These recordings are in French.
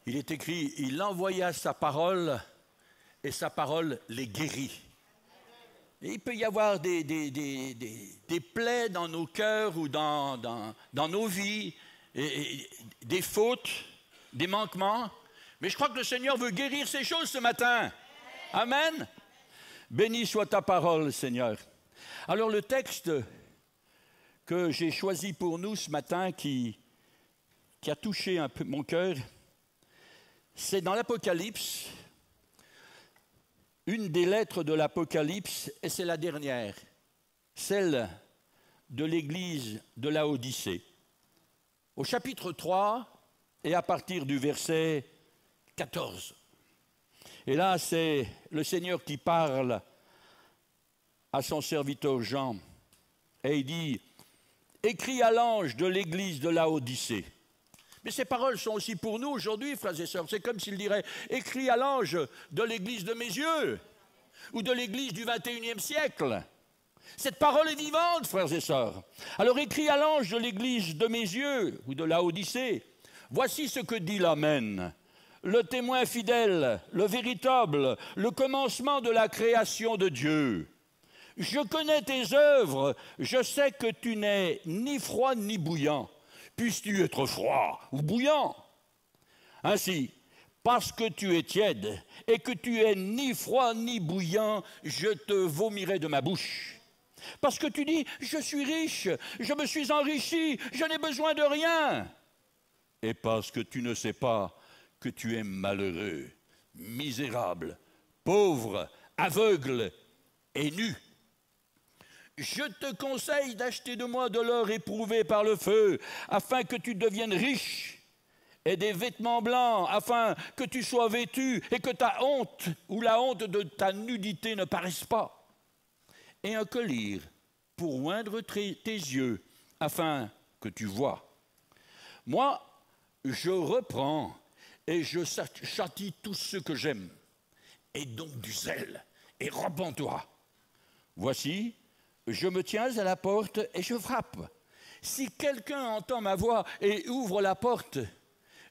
Il est écrit, il envoya sa parole et sa parole les guérit. Et il peut y avoir des plaies dans nos cœurs ou dans nos vies, et des fautes, des manquements. Mais je crois que le Seigneur veut guérir ces choses ce matin. Amen. Béni soit ta parole, Seigneur. Alors le texte que j'ai choisi pour nous ce matin, qui a touché un peu mon cœur, c'est dans l'Apocalypse, une des lettres de l'Apocalypse, et c'est la dernière, celle de l'église de Laodicée. Au chapitre 3, et à partir du verset 14. Et là, c'est le Seigneur qui parle à son serviteur Jean, et il dit, « Écris à l'ange de l'église de Laodicée. » Mais ces paroles sont aussi pour nous aujourd'hui, frères et sœurs. C'est comme s'il dirait, écris à l'ange de l'église de mes yeux, ou de l'église du 21e siècle. Cette parole est vivante, frères et sœurs. Alors écris à l'ange de l'église de mes yeux, ou de Laodicée, voici ce que dit l'Amen, le témoin fidèle, le véritable, le commencement de la création de Dieu. Je connais tes œuvres, je sais que tu n'es ni froid ni bouillant. Puisses-tu être froid ou bouillant? Ainsi, parce que tu es tiède et que tu es ni froid ni bouillant, je te vomirai de ma bouche. Parce que tu dis, je suis riche, je me suis enrichi, je n'ai besoin de rien. Et parce que tu ne sais pas que tu es malheureux, misérable, pauvre, aveugle et nu. Je te conseille d'acheter de moi de l'or éprouvé par le feu, afin que tu deviennes riche, et des vêtements blancs, afin que tu sois vêtu, et que ta honte ou la honte de ta nudité ne paraisse pas. Et un collier pour oindre tes yeux, afin que tu vois. Moi, je reprends et je châtie tous ceux que j'aime. Et donc du zèle, et repens-toi. Voici, je me tiens à la porte et je frappe. Si quelqu'un entend ma voix et ouvre la porte,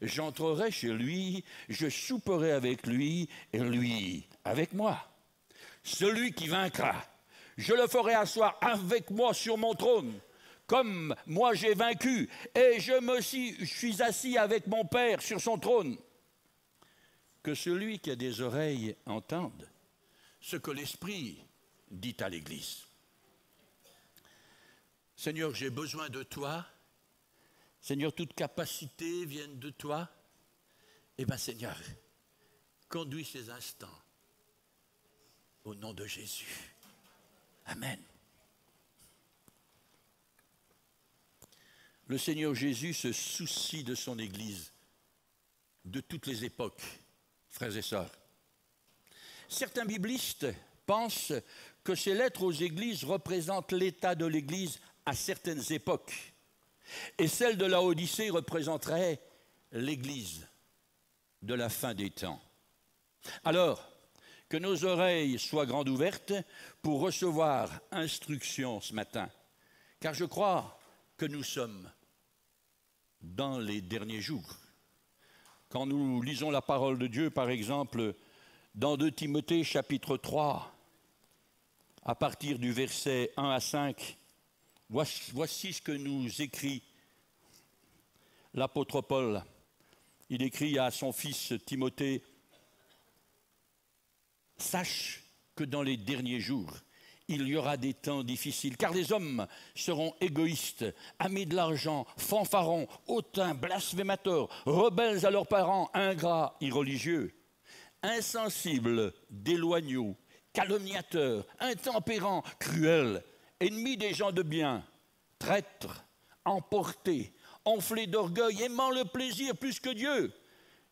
j'entrerai chez lui, je souperai avec lui et lui avec moi. Celui qui vaincra, je le ferai asseoir avec moi sur mon trône, comme moi j'ai vaincu, et je suis assis avec mon Père sur son trône. Que celui qui a des oreilles entende ce que l'Esprit dit à l'Église. Seigneur, j'ai besoin de toi. Seigneur, toute capacité vient de toi. Eh bien, Seigneur, conduis ces instants au nom de Jésus. Amen. Le Seigneur Jésus se soucie de son Église, de toutes les époques, frères et sœurs. Certains biblistes pensent que ces lettres aux églises représentent l'état de l'Église à certaines époques. Et celle de Laodicée représenterait l'Église de la fin des temps. Alors, que nos oreilles soient grandes ouvertes pour recevoir instruction ce matin, car je crois que nous sommes dans les derniers jours. Quand nous lisons la parole de Dieu, par exemple, dans 2 Timothée chapitre 3, à partir du verset 1 à 5, voici ce que nous écrit l'apôtre Paul. Il écrit à son fils Timothée, « Sache que dans les derniers jours, il y aura des temps difficiles, car les hommes seront égoïstes, amis de l'argent, fanfarons, hautains, blasphémateurs, rebelles à leurs parents, ingrats, irreligieux, insensibles, déloyaux, calomniateurs, intempérants, cruels, ennemis des gens de bien, traîtres, emportés, enflés d'orgueil, aimant le plaisir plus que Dieu,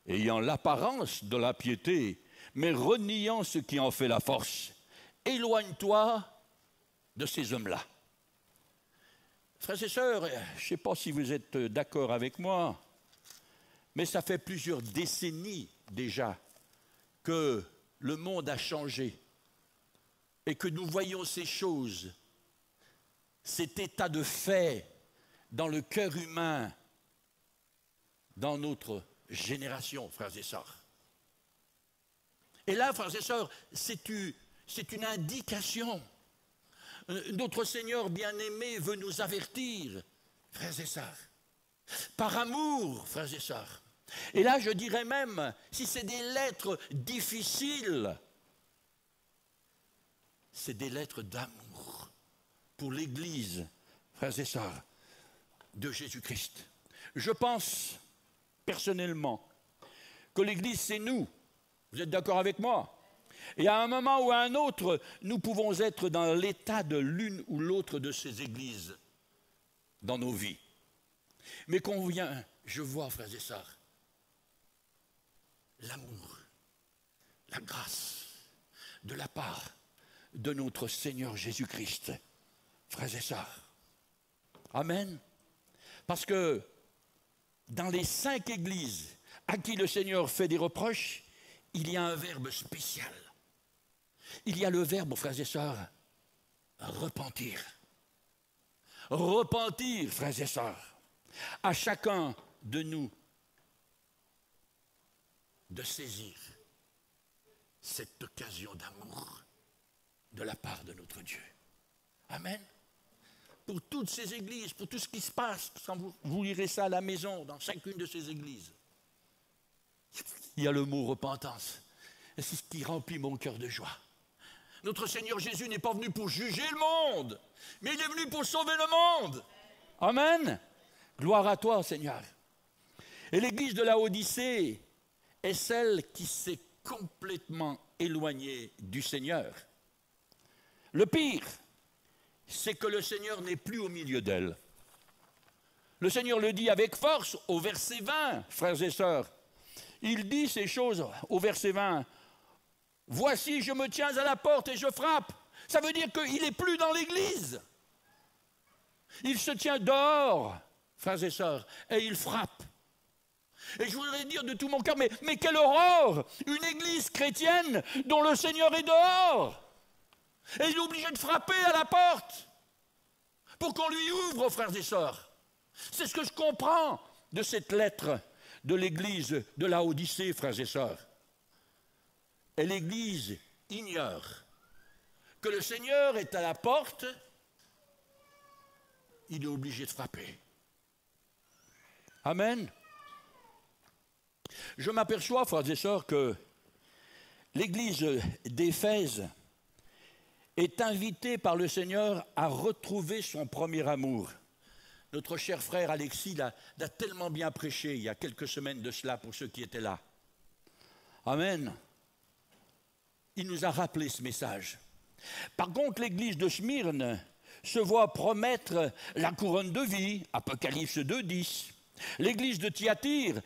ayant l'apparence de la piété, mais reniant ce qui en fait la force. Éloigne-toi de ces hommes-là. » Frères et sœurs, je ne sais pas si vous êtes d'accord avec moi, mais ça fait plusieurs décennies déjà que le monde a changé et que nous voyons ces choses, cet état de fait dans le cœur humain, dans notre génération, frères et sœurs. Et là, frères et sœurs, c'est une indication. Notre Seigneur bien-aimé veut nous avertir, frères et sœurs, par amour, frères et sœurs. Et là, je dirais même, si c'est des lettres difficiles, c'est des lettres d'amour pour l'Église, frères et sœurs, de Jésus-Christ. Je pense, personnellement, que l'Église, c'est nous. Vous êtes d'accord avec moi? Et à un moment ou à un autre, nous pouvons être dans l'état de l'une ou l'autre de ces églises dans nos vies. Mais combien je vois, frères et sœurs, l'amour, la grâce de la part de notre Seigneur Jésus-Christ, frères et sœurs. Amen. Parce que dans les 5 églises à qui le Seigneur fait des reproches, il y a un verbe spécial. Il y a le verbe, frères et sœurs, repentir. Repentir, frères et sœurs, à chacun de nous de saisir cette occasion d'amour de la part de notre Dieu. Amen. Pour toutes ces églises, pour tout ce qui se passe, quand vous lirez ça à la maison, dans chacune de ces églises, il y a le mot repentance. Et c'est ce qui remplit mon cœur de joie. Notre Seigneur Jésus n'est pas venu pour juger le monde, mais il est venu pour sauver le monde. Amen. Gloire à toi, Seigneur. Et l'église de Laodicée est celle qui s'est complètement éloignée du Seigneur. Le pire, c'est que le Seigneur n'est plus au milieu d'elle. Le Seigneur le dit avec force au verset 20, frères et sœurs. Il dit ces choses au verset 20. « Voici, je me tiens à la porte et je frappe. » Ça veut dire qu'il n'est plus dans l'église. Il se tient dehors, frères et sœurs, et il frappe. Et je voudrais dire de tout mon cœur, mais quelle horreur! Une église chrétienne dont le Seigneur est dehors. Et il est obligé de frapper à la porte pour qu'on lui ouvre, frères et sœurs. C'est ce que je comprends de cette lettre de l'église de Laodicée, frères et sœurs. Et l'église ignore que le Seigneur est à la porte, il est obligé de frapper. Amen. Je m'aperçois, frères et sœurs, que l'église d'Éphèse est invitée par le Seigneur à retrouver son premier amour. Notre cher frère Alexis l'a tellement bien prêché il y a quelques semaines de cela pour ceux qui étaient là. Amen. Il nous a rappelé ce message. Par contre, l'église de Smyrne se voit promettre la couronne de vie, Apocalypse 2:10. L'église de Thyatire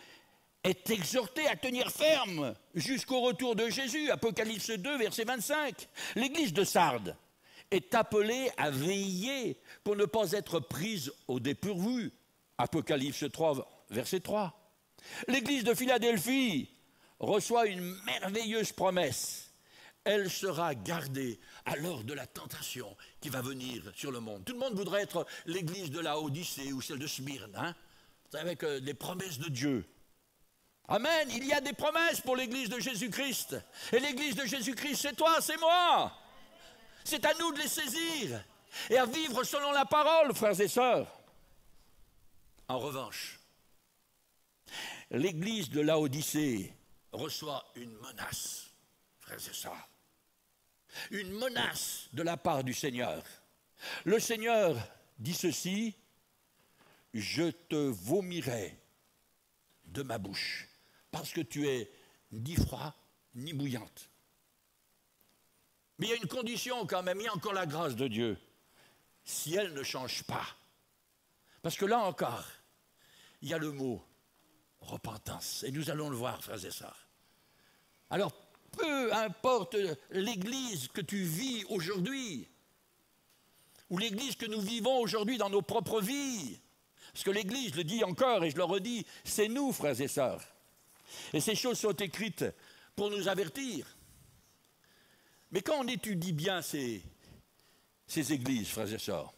est exhortée à tenir ferme jusqu'au retour de Jésus, Apocalypse 2, verset 25. L'église de Sardes est appelée à veiller pour ne pas être prise au dépourvu, Apocalypse 3, verset 3. L'église de Philadelphie reçoit une merveilleuse promesse. Elle sera gardée à l'heure de la tentation qui va venir sur le monde. Tout le monde voudrait être l'église de Laodicée ou celle de Smyrne, hein, avec les promesses de Dieu. Amen, il y a des promesses pour l'église de Jésus-Christ. Et l'église de Jésus-Christ, c'est toi, c'est moi. C'est à nous de les saisir et à vivre selon la parole, frères et sœurs. En revanche, l'église de Laodicée reçoit une menace, frères et sœurs. Une menace de la part du Seigneur. Le Seigneur dit ceci, « Je te vomirai de ma bouche, parce que tu es ni froid ni bouillante. » Mais il y a une condition quand même, il y a encore la grâce de Dieu. Si elle ne change pas, parce que là encore, il y a le mot repentance, et nous allons le voir, frères et sœurs. Alors, peu importe l'église que tu vis aujourd'hui, ou l'église que nous vivons aujourd'hui dans nos propres vies, parce que l'église, je le dis encore et je le redis, c'est nous, frères et sœurs. Et ces choses sont écrites pour nous avertir. Mais quand on étudie bien ces églises, frères et sœurs,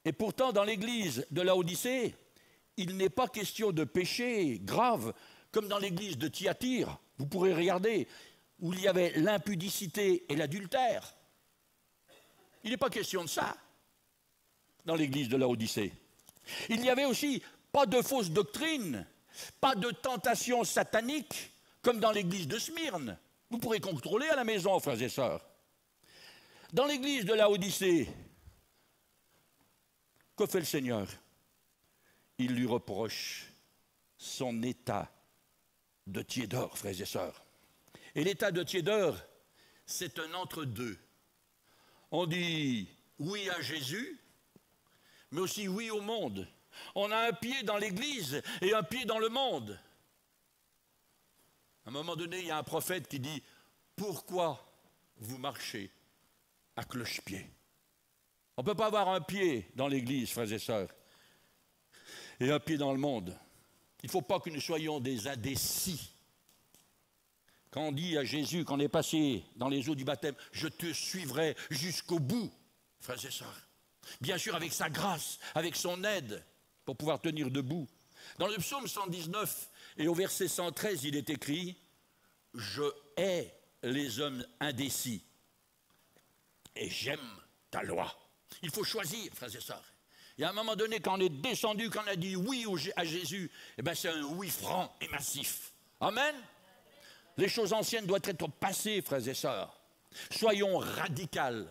et pourtant dans l'église de Laodicée, il n'est pas question de péché grave, comme dans l'église de Thyatire, vous pourrez regarder, où il y avait l'impudicité et l'adultère. Il n'est pas question de ça dans l'église de Laodicée. Il n'y avait aussi pas de fausse doctrine, pas de tentation satanique, comme dans l'église de Smyrne. Vous pourrez contrôler à la maison, frères et sœurs. Dans l'église de Laodicée, que fait le Seigneur? Il lui reproche son état de tiédeur, frères et sœurs. Et l'état de tiédeur, c'est un entre-deux. On dit oui à Jésus, mais aussi oui au monde. On a un pied dans l'Église et un pied dans le monde. À un moment donné, il y a un prophète qui dit « Pourquoi vous marchez à cloche-pied » On ne peut pas avoir un pied dans l'Église, frères et sœurs, et un pied dans le monde. Il ne faut pas que nous soyons des indécis. Quand on dit à Jésus qu'on est passé dans les eaux du baptême, « Je te suivrai jusqu'au bout », frères et sœurs. Bien sûr, avec sa grâce, avec son aide, pour pouvoir tenir debout. Dans le psaume 119 et au verset 113, il est écrit « Je hais les hommes indécis et j'aime ta loi ». Il faut choisir, frères et sœurs. Et à un moment donné, quand on est descendu, quand on a dit oui à Jésus, eh bien c'est un oui franc et massif. Amen. Les choses anciennes doivent être passées, frères et sœurs. Soyons radicaux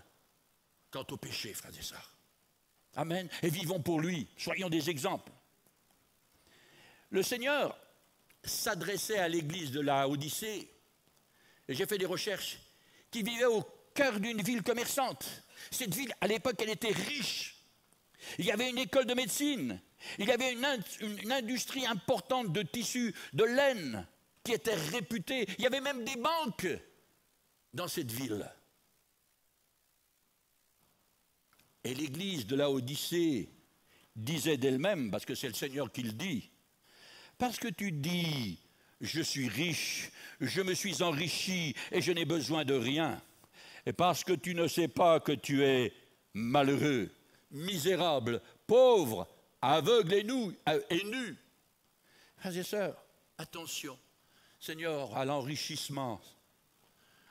quant au péché, frères et sœurs. Amen. Et vivons pour lui. Soyons des exemples. Le Seigneur s'adressait à l'église de la Odyssée, et j'ai fait des recherches, qui vivait au cœur d'une ville commerçante. Cette ville, à l'époque, elle était riche. Il y avait une école de médecine. Il y avait une industrie importante de tissus, de laine, qui était réputée. Il y avait même des banques dans cette ville. Et l'église de la Odyssée disait d'elle-même, parce que c'est le Seigneur qui le dit, parce que tu dis, je suis riche, je me suis enrichi et je n'ai besoin de rien, et parce que tu ne sais pas que tu es malheureux, misérable, pauvre, aveugle et nu. Frères et sœurs, attention, Seigneur, à l'enrichissement.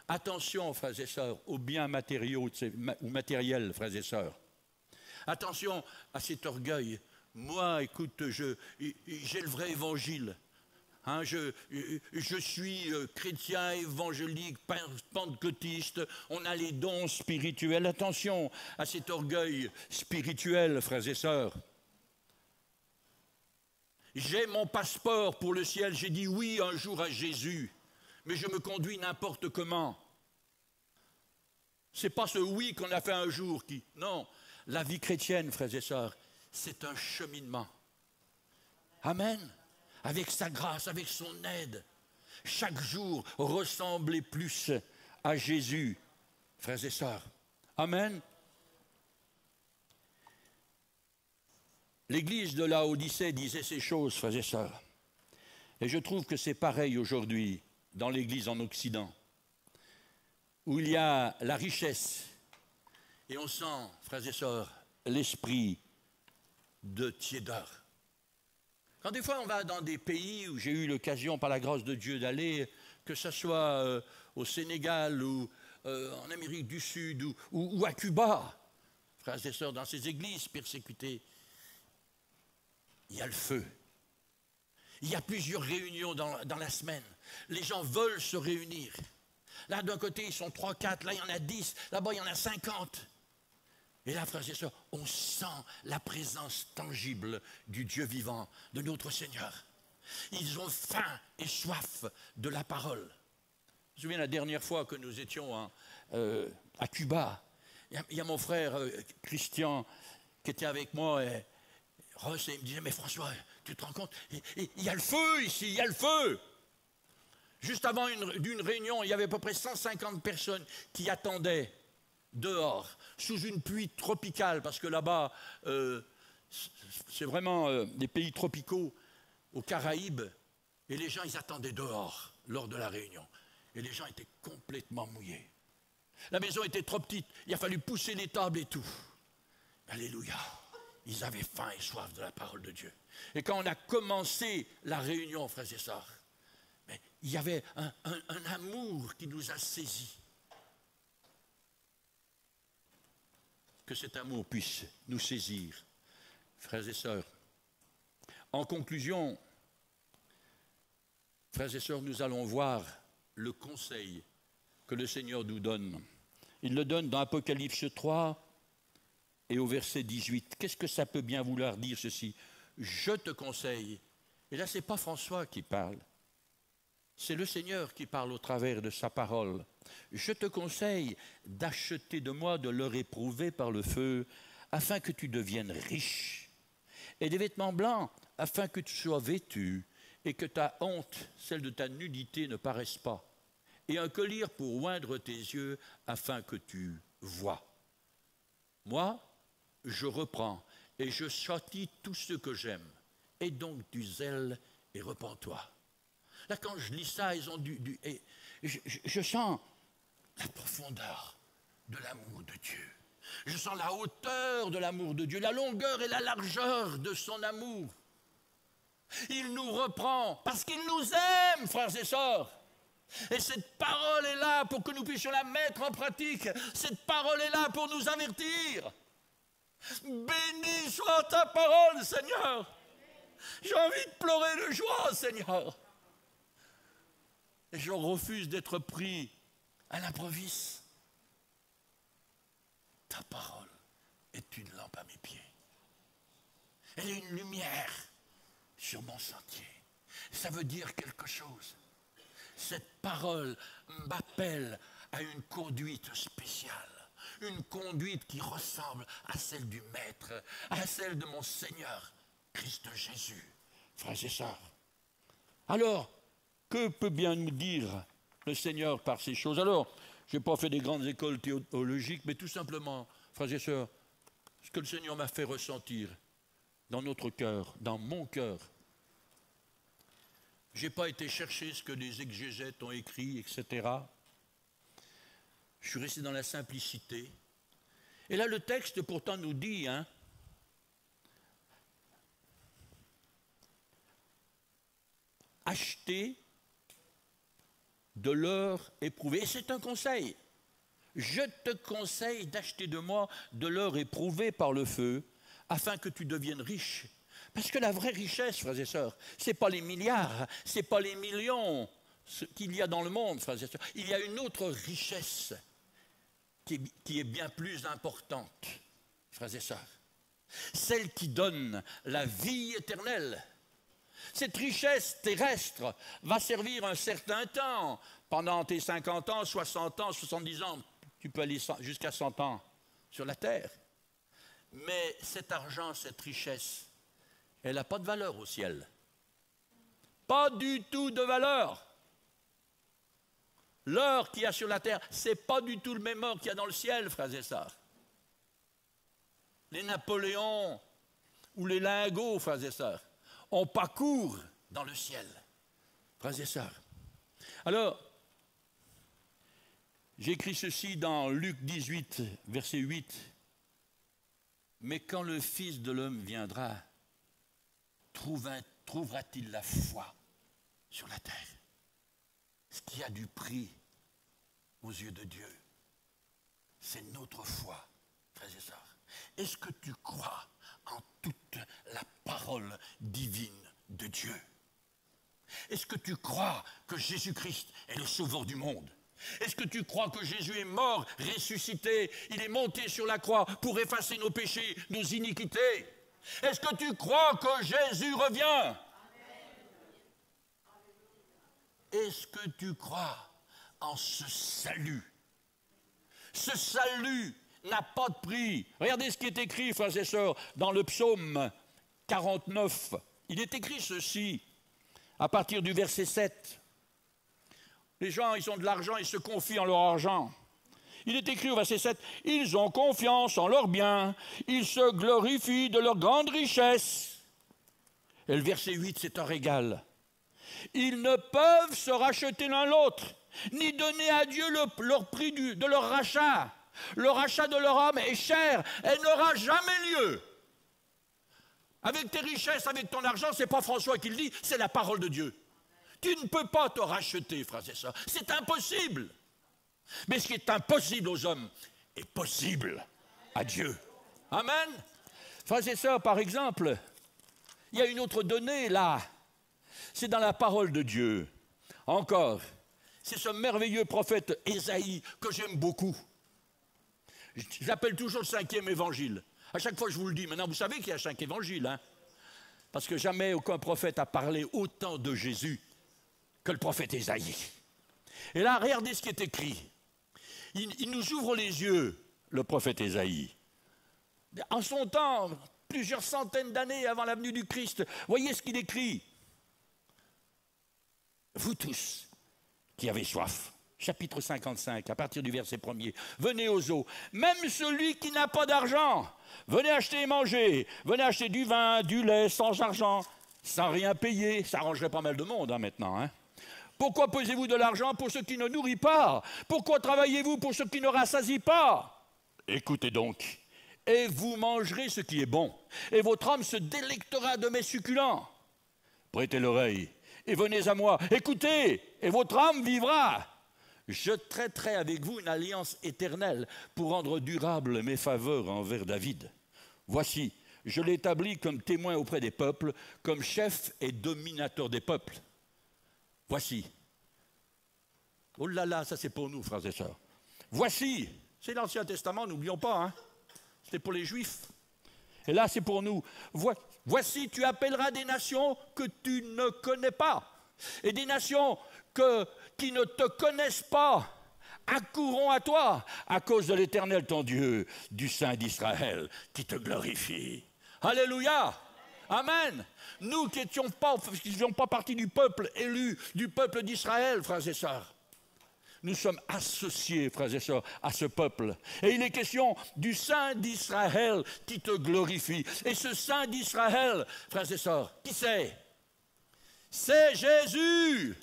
Attention, frères et sœurs, aux biens matériaux ou matériels, frères et sœurs. Attention à cet orgueil. Moi, écoute, j'ai le vrai évangile. Hein, je suis chrétien, évangélique, pentecôtiste. On a les dons spirituels. Attention à cet orgueil spirituel, frères et sœurs. J'ai mon passeport pour le ciel. J'ai dit oui un jour à Jésus. Mais je me conduis n'importe comment. Ce n'est pas ce oui qu'on a fait un jour qui... Non, la vie chrétienne, frères et sœurs, c'est un cheminement. Amen. Avec sa grâce, avec son aide. Chaque jour, ressembler plus à Jésus, frères et sœurs. Amen. L'église de la Odyssée disait ces choses, frères et sœurs. Et je trouve que c'est pareil aujourd'hui dans l'église en Occident, où il y a la richesse, et on sent, frères et sœurs, l'esprit de tiédeur. Quand des fois on va dans des pays où j'ai eu l'occasion, par la grâce de Dieu, d'aller, que ce soit au Sénégal ou en Amérique du Sud ou à Cuba, frères et sœurs, dans ces églises persécutées, il y a le feu. Il y a plusieurs réunions dans la semaine. Les gens veulent se réunir. Là, d'un côté, ils sont 3, 4, là, il y en a 10, là-bas, il y en a 50. Et là, frères et sœurs, on sent la présence tangible du Dieu vivant, de notre Seigneur. Ils ont faim et soif de la parole. Je me souviens la dernière fois que nous étions à Cuba. Il y a mon frère Christian qui était avec moi et Ross, il me disait, mais François, tu te rends compte, il y a le feu ici, il y a le feu. Juste avant d'une réunion, il y avait à peu près 150 personnes qui attendaient dehors, sous une pluie tropicale, parce que là-bas, c'est vraiment des pays tropicaux, aux Caraïbes, et les gens, ils attendaient dehors, lors de la réunion. Et les gens étaient complètement mouillés. La maison était trop petite, il a fallu pousser les tables et tout. Alléluia. ils avaient faim et soif de la parole de Dieu. Et quand on a commencé la réunion, frères et sœurs, mais il y avait un amour qui nous a saisis. Que cet amour puisse nous saisir, frères et sœurs. En conclusion, frères et sœurs, nous allons voir le conseil que le Seigneur nous donne. Il le donne dans Apocalypse 3 et au verset 18. Qu'est-ce que ça peut bien vouloir dire ceci? Je te conseille. Et là, ce n'est pas François qui parle. C'est le Seigneur qui parle au travers de sa parole. Je te conseille d'acheter de moi de l'or éprouvé par le feu, afin que tu deviennes riche, et des vêtements blancs, afin que tu sois vêtu, et que ta honte, celle de ta nudité, ne paraisse pas, et un collier pour oindre tes yeux, afin que tu vois. Moi, je reprends, et je châtie tous ceux que j'aime. Aie donc du zèle et repens-toi. Là, quand je lis ça, ils ont je sens la profondeur de l'amour de Dieu. Je sens la hauteur de l'amour de Dieu, la longueur et la largeur de son amour. Il nous reprend parce qu'il nous aime, frères et sœurs. Et cette parole est là pour que nous puissions la mettre en pratique. Cette parole est là pour nous avertir. Béni soit ta parole, Seigneur. J'ai envie de pleurer de joie, Seigneur. Et je refuse d'être pris à l'improviste. Ta parole est une lampe à mes pieds. Elle est une lumière sur mon sentier. Ça veut dire quelque chose. Cette parole m'appelle à une conduite spéciale. Une conduite qui ressemble à celle du Maître, à celle de mon Seigneur, Christ Jésus. Frères et sœurs. Alors, que peut bien nous dire le Seigneur par ces choses? Alors, je n'ai pas fait des grandes écoles théologiques, mais tout simplement, frères et sœurs, ce que le Seigneur m'a fait ressentir dans notre cœur, dans mon cœur. Je n'ai pas été chercher ce que les exégètes ont écrit, etc. Je suis resté dans la simplicité. Et là, le texte pourtant nous dit, achetez de l'or éprouvé. Et c'est un conseil. Je te conseille d'acheter de moi de l'or éprouvé par le feu, afin que tu deviennes riche. Parce que la vraie richesse, frères et sœurs, ce n'est pas les milliards, ce n'est pas les millions qu'il y a dans le monde, frères et sœurs. Il y a une autre richesse qui est bien plus importante, frères et sœurs. Celle qui donne la vie éternelle. Cette richesse terrestre va servir un certain temps, pendant tes 50 ans, 60 ans, 70 ans, tu peux aller jusqu'à 100 ans sur la terre. Mais cet argent, cette richesse, elle n'a pas de valeur au ciel. Pas du tout de valeur. L'or qu'il y a sur la terre, ce n'est pas du tout le même or qu'il y a dans le ciel, frères et sœurs. Les Napoléons ou les lingots, frères et sœurs, on parcourt dans le ciel, frères et sœurs. Alors, j'écris ceci dans Luc 18, verset 8. Mais quand le Fils de l'homme viendra, trouvera-t-il la foi sur la terre? Ce qui a du prix aux yeux de Dieu, c'est notre foi, frères et sœurs. Est-ce que tu crois en toute la parole divine de Dieu? Est-ce que tu crois que Jésus-Christ est le sauveur du monde? Est-ce que tu crois que Jésus est mort, ressuscité, il est monté sur la croix pour effacer nos péchés, nos iniquités? Est-ce que tu crois que Jésus revient? Est-ce que tu crois en ce salut? Ce salut n'a pas de prix. Regardez ce qui est écrit, frères et sœurs, dans le psaume 49. Il est écrit ceci, à partir du verset 7. Les gens, ils ont de l'argent, ils se confient en leur argent. Il est écrit au verset 7, « Ils ont confiance en leurs biens, ils se glorifient de leur grande richesse. » Et le verset 8, c'est un régal. « Ils ne peuvent se racheter l'un l'autre, ni donner à Dieu leur prix de leur rachat. Le rachat de leur âme est cher, elle n'aura jamais lieu. Avec tes richesses, avec ton argent, ce n'est pas François qui le dit, c'est la parole de Dieu. Tu ne peux pas te racheter, frères et sœurs. C'est impossible. Mais ce qui est impossible aux hommes est possible à Dieu. Amen. Frères et sœurs, par exemple, il y a une autre donnée là. C'est dans la parole de Dieu. Encore, c'est ce merveilleux prophète Ésaïe que j'aime beaucoup. J'appelle toujours le 5e évangile. À chaque fois, je vous le dis. Maintenant, vous savez qu'il y a 5 évangiles. Hein, parce que jamais aucun prophète a parlé autant de Jésus que le prophète Ésaïe. Et là, regardez ce qui est écrit. Il nous ouvre les yeux, le prophète Ésaïe. En son temps, plusieurs centaines d'années avant la venue du Christ, voyez ce qu'il écrit. Vous tous qui avez soif, chapitre 55, à partir du verset 1er, venez aux eaux, même celui qui n'a pas d'argent, venez acheter et manger, venez acheter du vin, du lait, sans argent, sans rien payer, ça arrangerait pas mal de monde maintenant, hein. Pourquoi pesez-vous de l'argent pour ceux qui ne nourrissent pas? Pourquoi travaillez-vous pour ceux qui ne rassasient pas? Écoutez donc, et vous mangerez ce qui est bon, et votre âme se délectera de mes succulents. Prêtez l'oreille, et venez à moi, écoutez, et votre âme vivra. Je traiterai avec vous une alliance éternelle pour rendre durable mes faveurs envers David. Voici, je l'établis comme témoin auprès des peuples, comme chef et dominateur des peuples. Voici. Oh là là, ça c'est pour nous, frères et sœurs. Voici, c'est l'Ancien Testament, n'oublions pas, hein. C'était pour les Juifs. Et là, c'est pour nous. Voici, tu appelleras des nations que tu ne connais pas. Et des nations qui ne te connaissent pas accourront à toi à cause de l'Éternel, ton Dieu, du Saint d'Israël, qui te glorifie. Alléluia. Amen. Nous qui n'étions pas partie du peuple élu, du peuple d'Israël, frères et sœurs, nous sommes associés, frères et sœurs, à ce peuple. Et il est question du Saint d'Israël qui te glorifie. Et ce Saint d'Israël, frères et sœurs, qui c'est? C'est Jésus.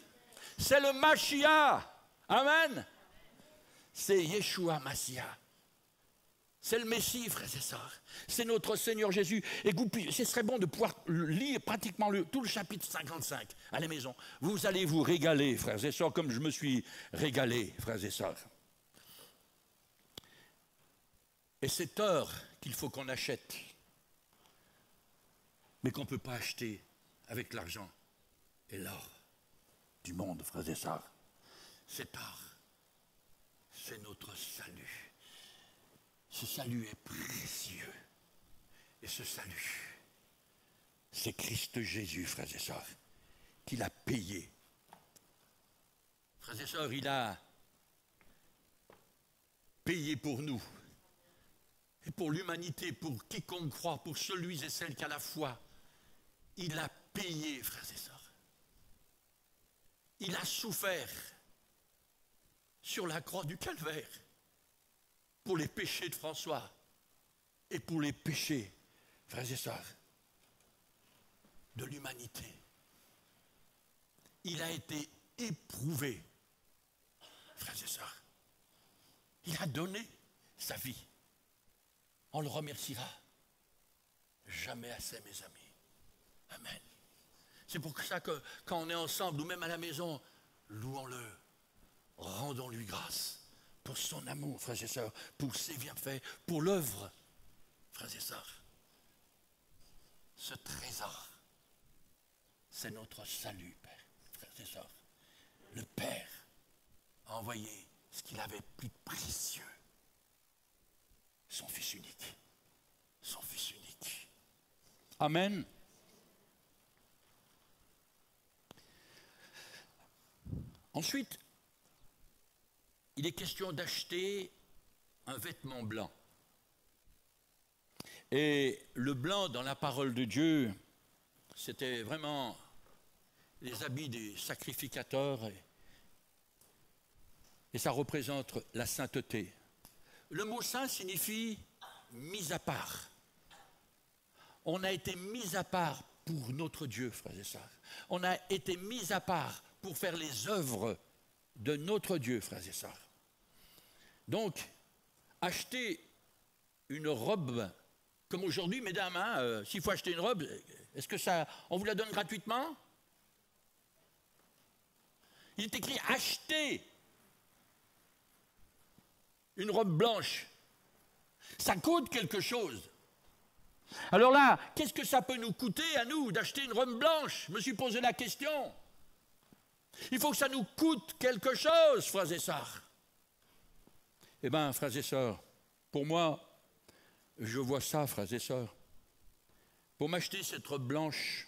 C'est le Mashiach. Amen. C'est Yeshua Mashiach. C'est le Messie, frères et sœurs. C'est notre Seigneur Jésus. Et ce serait bon de pouvoir lire pratiquement tout le chapitre 55 à la maison. Vous allez vous régaler, frères et sœurs, comme je me suis régalé, frères et sœurs. Et c'est or qu'il faut qu'on achète, mais qu'on ne peut pas acheter avec l'argent et l'or du monde, frères et sœurs. Cet or, c'est notre salut. Ce salut est précieux. Et ce salut, c'est Christ Jésus, frères et sœurs, qui l'a payé. Frères et sœurs, il a payé pour nous. Et pour l'humanité, pour quiconque croit, pour celui et celle qui a la foi. Il a payé, frères et sœurs. Il a souffert sur la croix du Calvaire pour les péchés de François et pour les péchés, frères et sœurs, de l'humanité. Il a été éprouvé, frères et sœurs. Il a donné sa vie. On le remerciera jamais assez, mes amis. Amen. C'est pour ça que quand on est ensemble, ou même à la maison, louons-le, rendons-lui grâce. Pour son amour, frères et sœurs, pour ses bienfaits, pour l'œuvre, frères et sœurs. Ce trésor, c'est notre salut, Père, frères et sœurs. Le Père a envoyé ce qu'il avait plus précieux, son Fils unique. Son Fils unique. Amen. Ensuite, il est question d'acheter un vêtement blanc. Et le blanc, dans la parole de Dieu, c'était vraiment les habits des sacrificateurs. Et ça représente la sainteté. Le mot saint signifie mis à part. On a été mis à part pour notre Dieu, frères et sœurs. On a été mis à part pour faire les œuvres de notre Dieu, frères et sœurs. Donc, acheter une robe Comme aujourd'hui, mesdames, hein, s'il faut acheter une robe, est-ce que ça, on vous la donne gratuitement? Il est écrit acheter une robe blanche. Ça coûte quelque chose. Alors là, qu'est-ce que ça peut nous coûter à nous d'acheter une robe blanche? Je me suis posé la question. Il faut que ça nous coûte quelque chose, frères et sœurs. Eh bien, frères et sœurs, pour moi, je vois ça, frères et sœurs. Pour m'acheter cette robe blanche,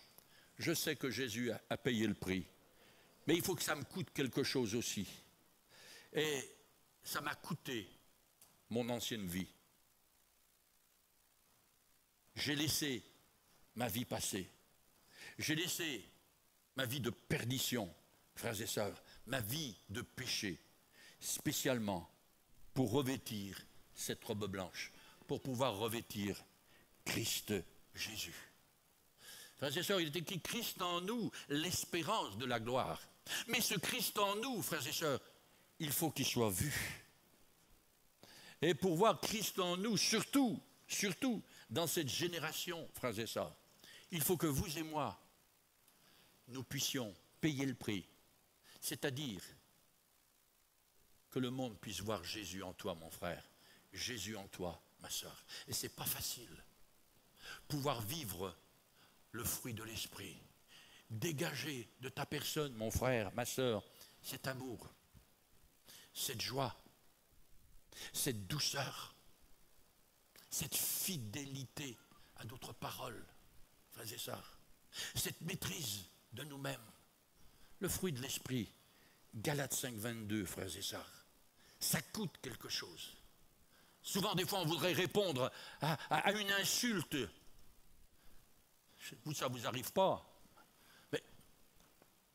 je sais que Jésus a payé le prix. Mais il faut que ça me coûte quelque chose aussi. Et ça m'a coûté mon ancienne vie. J'ai laissé ma vie passer. J'ai laissé ma vie de perdition, frères et sœurs, ma vie de péché, spécialement pour revêtir cette robe blanche, pour pouvoir revêtir Christ Jésus. Frères et sœurs, il est écrit Christ en nous, l'espérance de la gloire. Mais ce Christ en nous, frères et sœurs, il faut qu'il soit vu. Et pour voir Christ en nous, surtout dans cette génération, frères et sœurs, il faut que vous et moi, nous puissions payer le prix. C'est-à-dire que le monde puisse voir Jésus en toi, mon frère, Jésus en toi, ma sœur. Et ce n'est pas facile. Pouvoir vivre le fruit de l'esprit, dégager de ta personne, mon frère, ma sœur, cet amour, cette joie, cette douceur, cette fidélité à notre parole, frères et sœurs, cette maîtrise de nous-mêmes, le fruit de l'esprit, Galates 5, 22, frères et sœurs, ça coûte quelque chose. Souvent, des fois, on voudrait répondre à une insulte. Vous, ça ne vous arrive pas.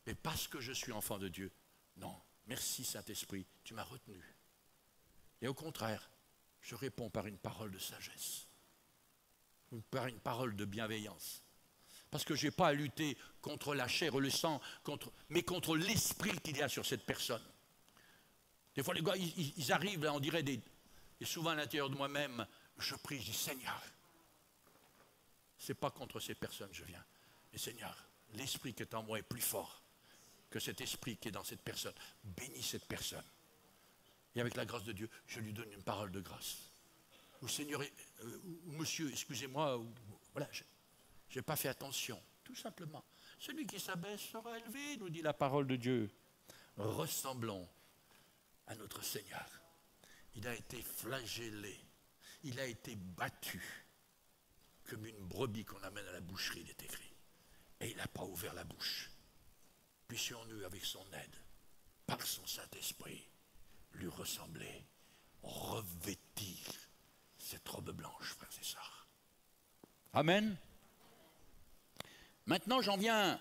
Mais parce que je suis enfant de Dieu, non, merci Saint-Esprit, tu m'as retenu. Et au contraire, je réponds par une parole de sagesse, par une parole de bienveillance. Parce que je n'ai pas à lutter contre la chair et le sang, mais contre l'esprit qu'il y a sur cette personne. Des fois, les gars, ils arrivent, là, on dirait et souvent à l'intérieur de moi-même, je prie, je dis Seigneur, ce n'est pas contre ces personnes que je viens, mais Seigneur, l'esprit qui est en moi est plus fort que cet esprit qui est dans cette personne. Bénis cette personne. Et avec la grâce de Dieu, je lui donne une parole de grâce. Ou Seigneur, ou Monsieur, excusez-moi, voilà, je n'ai pas fait attention, tout simplement. Celui qui s'abaisse sera élevé, nous dit la parole de Dieu. Ressemblons à notre Seigneur. Il a été flagellé, il a été battu, comme une brebis qu'on amène à la boucherie, il est écrit. Et il n'a pas ouvert la bouche. Puissions-nous, avec son aide, par son Saint-Esprit, lui ressembler, revêtir cette robe blanche, frères et sœurs. Amen. Maintenant, j'en viens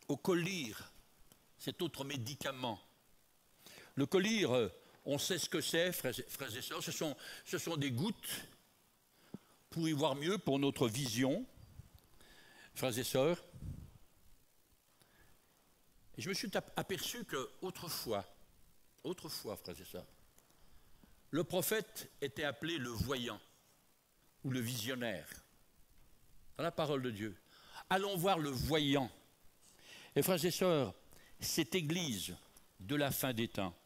au collyre, cet autre médicament. Le collyre, on sait ce que c'est, frères et sœurs, ce sont des gouttes pour y voir mieux, pour notre vision, frères et sœurs. Et je me suis aperçu qu'autrefois, frères et sœurs, le prophète était appelé le voyant ou le visionnaire. Dans la parole de Dieu. Allons voir le voyant. Et frères et sœurs, cette église de la fin des temps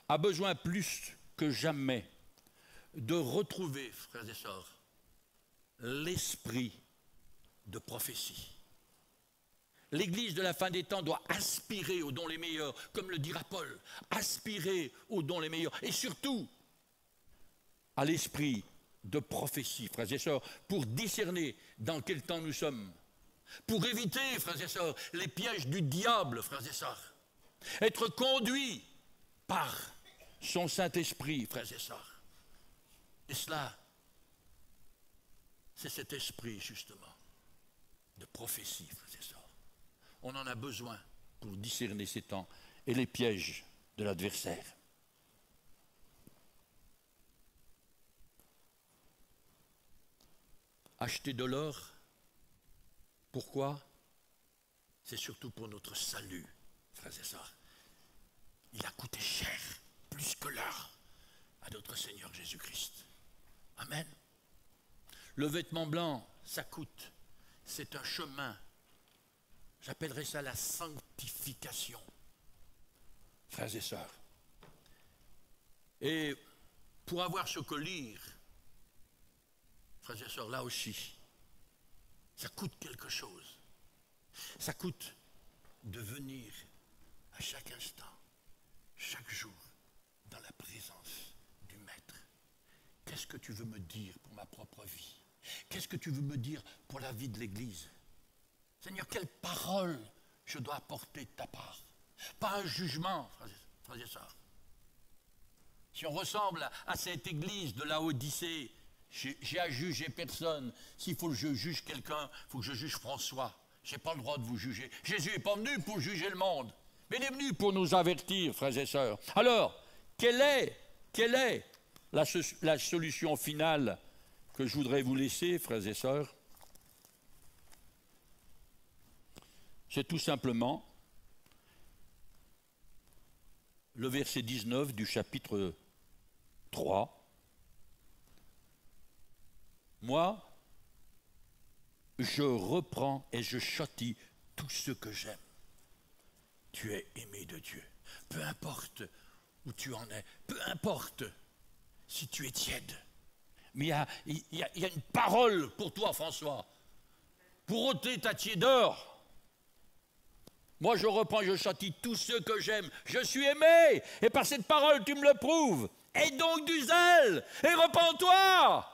a besoin plus que jamais de retrouver, frères et sœurs, l'esprit de prophétie. L'église de la fin des temps doit aspirer aux dons les meilleurs, comme le dira Paul, aspirer aux dons les meilleurs, et surtout à l'esprit de prophétie, frères et sœurs, pour discerner dans quel temps nous sommes, pour éviter, frères et sœurs, les pièges du diable, frères et sœurs, être conduits par son Saint-Esprit, frères et sœurs. Et cela, c'est cet esprit, justement, de prophétie, frères et sœurs. On en a besoin pour discerner ces temps et les pièges de l'adversaire. Acheter de l'or, pourquoi? C'est surtout pour notre salut, frères et sœurs. Il a coûté cher, plus que l'or, à notre Seigneur Jésus-Christ. Amen. Le vêtement blanc, ça coûte. C'est un chemin. J'appellerais ça la sanctification. Frères et sœurs. Et pour avoir ce que lire, frères et sœurs, là aussi, ça coûte quelque chose. Ça coûte de venir à chaque instant, chaque jour, dans la présence du Maître. Qu'est-ce que tu veux me dire pour ma propre vie? Qu'est-ce que tu veux me dire pour la vie de l'Église? Seigneur, quelle parole je dois apporter de ta part? Pas un jugement, frères et sœurs. Si on ressemble à cette Église de Laodicée, j'ai à juger personne. S'il faut que je juge quelqu'un, il faut que je juge François. Je n'ai pas le droit de vous juger. Jésus n'est pas venu pour juger le monde, mais il est venu pour nous avertir, frères et sœurs. Alors, quelle est la solution finale que je voudrais vous laisser, frères et sœurs? C'est tout simplement le verset 19 du chapitre 3. Moi, je reprends et je châtie tout ce que j'aime. Tu es aimé de Dieu. Peu importe où tu en es, peu importe si tu es tiède. Mais il y a une parole pour toi, François, pour ôter ta tiédeur. Moi, je reprends et je châtie tous ceux que j'aime. Je suis aimé, et par cette parole, tu me le prouves. Aie donc du zèle, et repens-toi.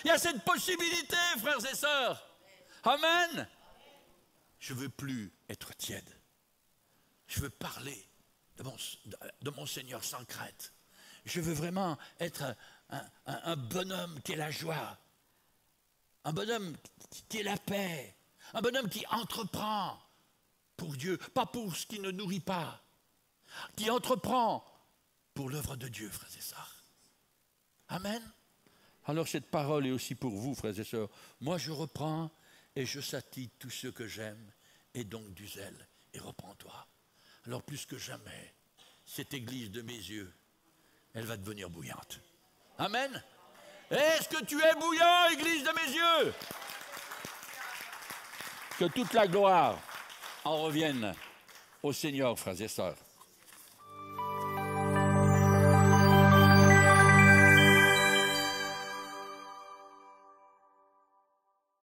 Il y a cette possibilité, frères et sœurs. Amen. Je ne veux plus être tiède. Je veux parler de mon Seigneur sans crainte. Je veux vraiment être un bonhomme qui est la joie. Un bonhomme qui est la paix. Un bonhomme qui entreprend pour Dieu, pas pour ce qui ne nourrit pas. Qui entreprend pour l'œuvre de Dieu, frères et sœurs. Amen. Alors cette parole est aussi pour vous, frères et sœurs. Moi, je reprends et je châtie tous ceux que j'aime, et donc du zèle, et reprends-toi. Alors plus que jamais, cette église de mes yeux, elle va devenir bouillante. Amen. Est-ce que tu es bouillant, église de mes yeux? Que toute la gloire en revienne au Seigneur, frères et sœurs.